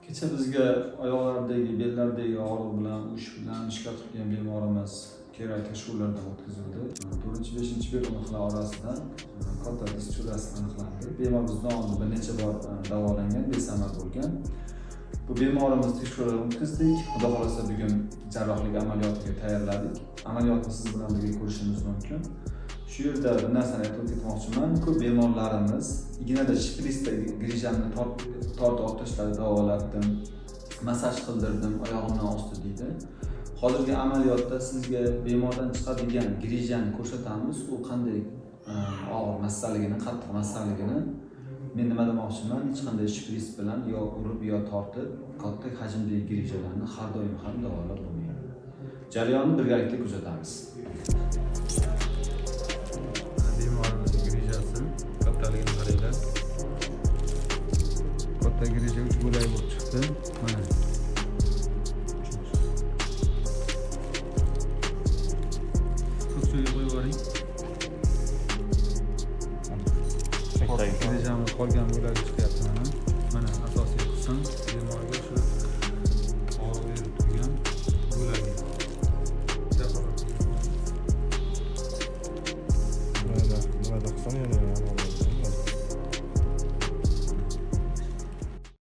Kecha bizga oyoqlardagi, bellardagi og'riq bilan, ush bilan shikoyat qilgan bemorimiz kerak tekshiruvlardan o'tkazildi. 4-5 bemorlar orasidan katta disturasi aniqlandi. Bemor bizdan oldin bir necha bor davolangan, besamar bo'lgan. Bu bemorimiz tekshiruvdan o'tkazdik. Xudo xolasa bugun jarrohlik amaliyotiga tayyorladik. Amaliyotni siz bilan birga ko'rishimiz mumkin. Shu yerda bir narsani aytib ketmoqchiman. Ko'p bemorlarimiz ignada shprisda grijamni tortib olib tashladi, davolatdim, massaj qildirdim, oyog'imni osdi deydi. Hozirgi amaliyotda sizga bemordan chiqadigan grijani ko'rsatamiz. U qanday og'ir massaligini, qattiq massaligini men nima demoqchiman, hech qanday shpris bilan yo urib yo tortib katta hajmdagi grijalarni har doim ham davolab bo'lmaydi. Jarayonni birgalikda kuzatamiz. Bemorimiz grijasi kattaligini qaranglar. Katta grija 3 bo'lak bo'lib chiqdi. Mana. So'zga qo'yib yuboring. Grijamiz qolgan bo'lagi chiqyapti.